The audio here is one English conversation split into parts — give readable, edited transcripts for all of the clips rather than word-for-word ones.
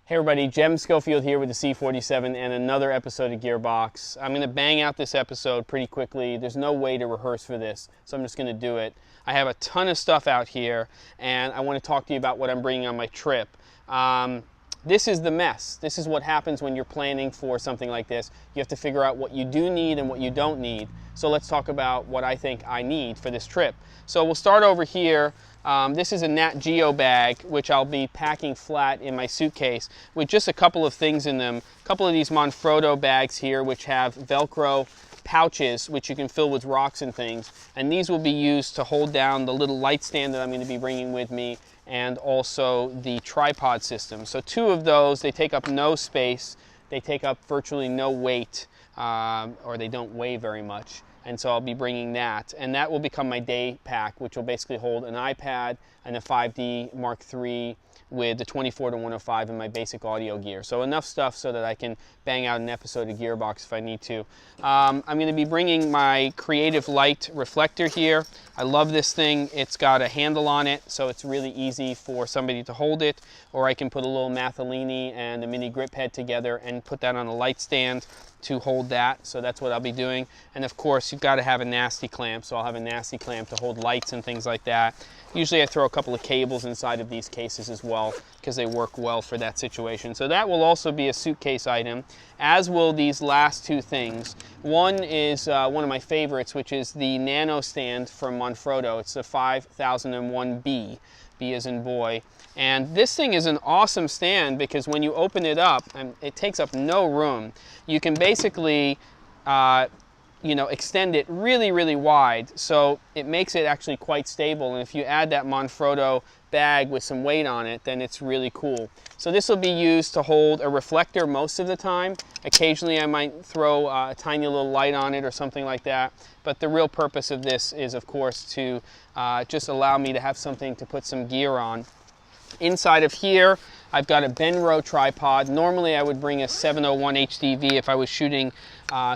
Hey everybody, Jem Schofield here with the C47 and another episode of Gearbox. I'm going to bang out this episode pretty quickly. There's no way to rehearse for this, so I'm just going to do it. I have a ton of stuff out here, and I want to talk to you about what I'm bringing on my trip. This is the mess. This is what happens when you're planning for something like this. You have to figure out what you do need and what you don't need. So let's talk about what I think I need for this trip. So we'll start over here. This is a Nat Geo bag, which I'll be packing flat in my suitcase with just a couple of things in them. A couple of these Manfrotto bags here, which have Velcro pouches, which you can fill with rocks and things. And these will be used to hold down the little light stand that I'm going to be bringing with me, and also the tripod system. So two of those, they take up no space, they take up virtually no weight, or they don't weigh very much. And so I'll be bringing that, and that will become my day pack, which will basically hold an iPad and a 5D Mark III with the 24-105 and my basic audio gear. So enough stuff so that I can bang out an episode of Gearbox if I need to. I'm going to be bringing my Creative Light reflector here. I love this thing. It's got a handle on it, so it's really easy for somebody to hold it, or I can put a little Mathellini and a mini grip head together and put that on a light stand to hold that. So that's what I'll be doing. And of course, you've got to have a nasty clamp, so I'll have a nasty clamp to hold lights and things like that. Usually I throw a couple of cables inside of these cases as well, because they work well for that situation. So that will also be a suitcase item, as will these last two things. One is one of my favorites, which is the nano stand from Manfrotto. It's the 5001B, B as in boy. And this thing is an awesome stand because when you open it up, and it takes up no room, you can basically extend it really, really wide, so it makes it actually quite stable. And if you add that Manfrotto bag with some weight on it, then it's really cool. So this will be used to hold a reflector most of the time. Occasionally I might throw a tiny little light on it or something like that. But the real purpose of this is, of course, to just allow me to have something to put some gear on. Inside of here, I've got a BENRO tripod. Normally I would bring a 701 HDV if I was shooting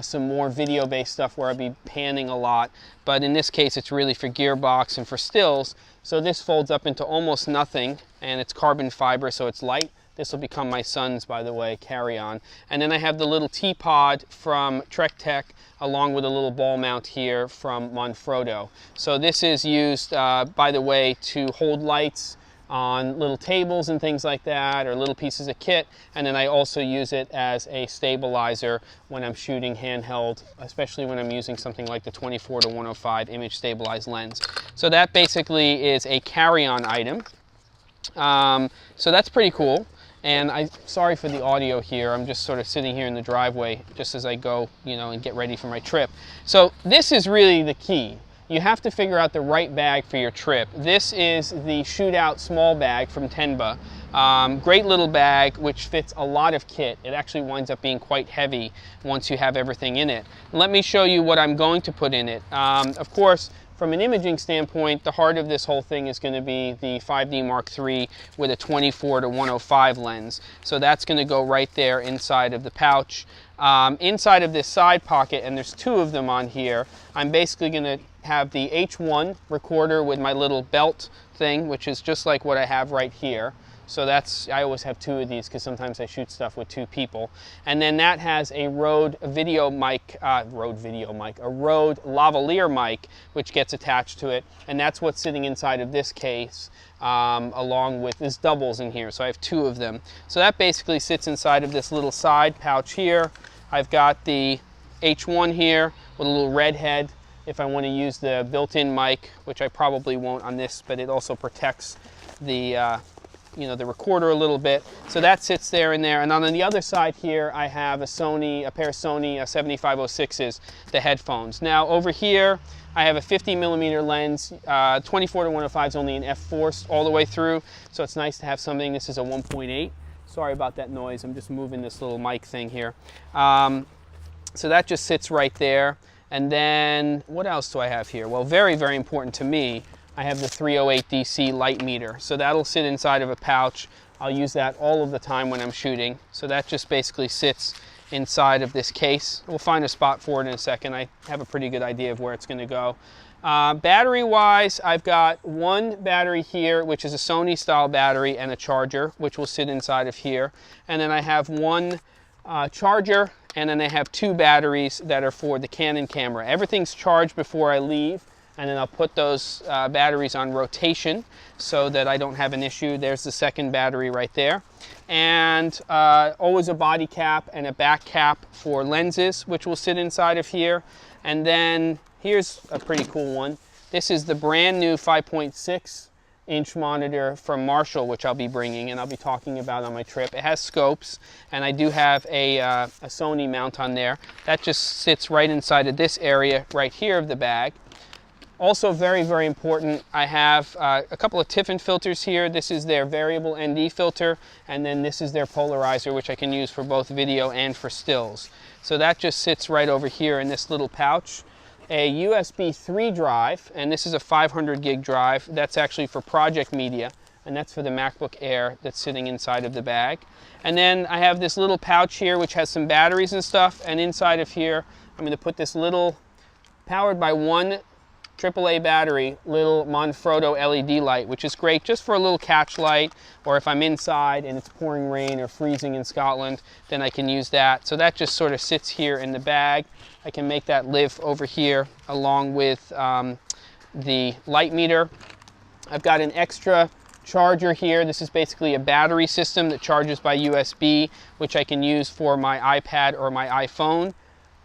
some more video-based stuff where I'd be panning a lot. But in this case, it's really for Gearbox and for stills. So this folds up into almost nothing, and it's carbon fiber, so it's light. This will become my son's, by the way, carry-on. And then I have the little T-Pod from Trek Tech, along with a little ball mount here from Manfrotto. So this is used, by the way, to hold lights on little tables and things like that, or little pieces of kit. And then I also use it as a stabilizer when I'm shooting handheld, especially when I'm using something like the 24-105 image stabilized lens. So that basically is a carry-on item. So that's pretty cool. And sorry for the audio here. I'm just sort of sitting here in the driveway just as I go, and get ready for my trip. So this is really the key. You have to figure out the right bag for your trip. This is the Shootout small bag from TENBA. Great little bag which fits a lot of kit. It actually winds up being quite heavy once you have everything in it. Let me show you what I'm going to put in it. Of course, from an imaging standpoint, the heart of this whole thing is going to be the 5D Mark III with a 24-105 lens. So that's going to go right there inside of the pouch. Inside of this side pocket, and there's two of them on here, I'm basically going to have the H1 recorder with my little belt thing, which is just like what I have right here. So I always have two of these because sometimes I shoot stuff with two people. And then that has a Rode video mic, a Rode lavalier mic, which gets attached to it. And that's what's sitting inside of this case, along with this doubles in here. So I have two of them. So that basically sits inside of this little side pouch here. I've got the H1 here with a little red head if I want to use the built-in mic, which I probably won't on this, but it also protects the the recorder a little bit. So that sits there and there. And on the other side here, I have a pair of Sony 7506s, the headphones. Now over here, I have a 50mm lens. 24-105 is only an f4 all the way through, so it's nice to have something. This is a 1.8. Sorry about that noise. I'm just moving this little mic thing here. So that just sits right there. And then what else do I have here? Well, very, very important to me, I have the 308 DC light meter. So that'll sit inside of a pouch. I'll use that all of the time when I'm shooting. So that just basically sits inside of this case. We'll find a spot for it in a second. I have a pretty good idea of where it's going to go. Battery wise, I've got one battery here, which is a Sony style battery, and a charger, which will sit inside of here. And then I have one charger, and then I have two batteries that are for the Canon camera. Everything's charged before I leave, and then I'll put those batteries on rotation so that I don't have an issue. There's the second battery right there. And always a body cap and a back cap for lenses, which will sit inside of here. And then here's a pretty cool one. This is the brand new 5.6-inch monitor from Marshall, which I'll be bringing and I'll be talking about on my trip. It has scopes, and I do have a Sony mount on there. That just sits right inside of this area right here of the bag. Also very, very important, I have a couple of Tiffin filters here. This is their variable ND filter, and then this is their polarizer, which I can use for both video and for stills. So that just sits right over here in this little pouch. A USB 3 drive, and this is a 500 gig drive. That's actually for project media, and that's for the MacBook Air that's sitting inside of the bag. And then I have this little pouch here which has some batteries and stuff, and inside of here I'm going to put this little, powered by one AAA battery, little Manfrotto LED light, which is great just for a little catch light, or if I'm inside and it's pouring rain or freezing in Scotland, then I can use that. So that just sort of sits here in the bag. I can make that live over here along with the light meter. I've got an extra charger here. This is basically a battery system that charges by USB, which I can use for my iPad or my iPhone.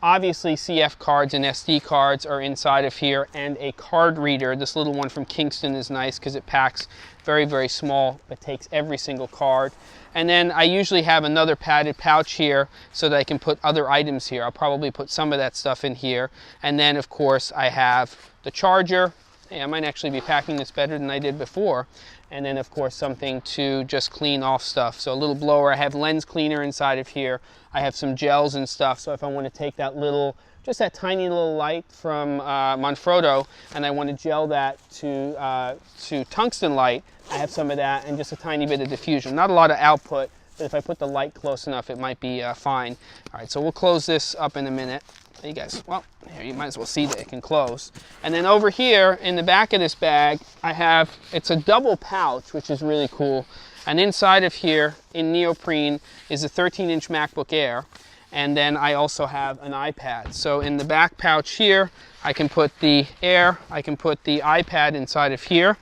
Obviously, CF cards and SD cards are inside of here, and a card reader. This little one from Kingston is nice because it packs very, very small, but takes every single card. And then I usually have another padded pouch here so that I can put other items here. I'll probably put some of that stuff in here. And then, of course, I have the charger. Hey, I might actually be packing this better than I did before. And then, of course, something to just clean off stuff. So a little blower. I have lens cleaner inside of here. I have some gels and stuff. So if I want to take that little, just that tiny little light from Manfrotto, and I want to gel that to tungsten light, I have some of that and just a tiny bit of diffusion. Not a lot of output, but if I put the light close enough, it might be fine. All right, so we'll close this up in a minute. You guys, well, here, you might as well see that it can close. And then over here in the back of this bag, I have, it's a double pouch, which is really cool. And inside of here in neoprene is a 13-inch MacBook Air. And then I also have an iPad. So in the back pouch here, I can put the Air, I can put the iPad inside of here.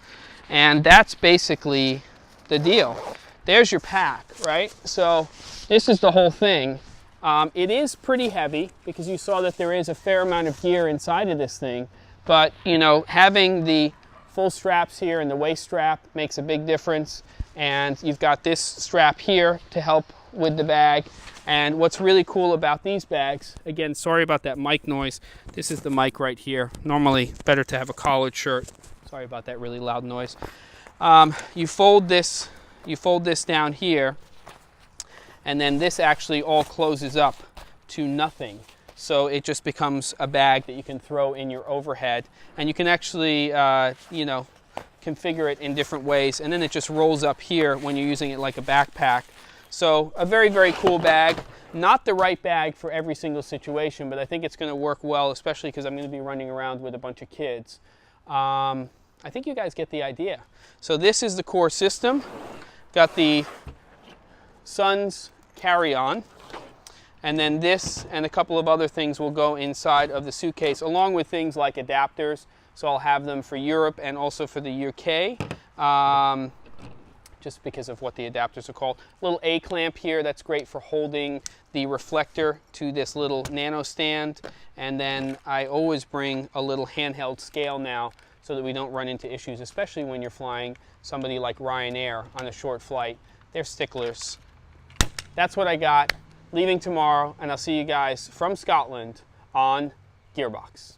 And that's basically the deal. There's your pack, right? So this is the whole thing. It is pretty heavy because you saw that there is a fair amount of gear inside of this thing, but you know, having the full straps here and the waist strap makes a big difference. And you've got this strap here to help with the bag. And what's really cool about these bags, again, sorry about that mic noise. This is the mic right here. Normally better to have a collared shirt. Sorry about that really loud noise. You fold this down here, and then this actually all closes up to nothing. So it just becomes a bag that you can throw in your overhead, and you can actually, you know, configure it in different ways, and then it just rolls up here when you're using it like a backpack. So a very, very cool bag. Not the right bag for every single situation, but I think it's going to work well, especially because I'm going to be running around with a bunch of kids. I think you guys get the idea. So this is the core system. Got the Son's carry-on, and then this and a couple of other things will go inside of the suitcase, along with things like adapters. So I'll have them for Europe and also for the UK, just because of what the adapters are called. Little A-clamp here, that's great for holding the reflector to this little nano stand. And then I always bring a little handheld scale now so that we don't run into issues, especially when you're flying somebody like Ryanair on a short flight. They're sticklers. That's what I got. Leaving tomorrow, and I'll see you guys from Scotland on Gearbox.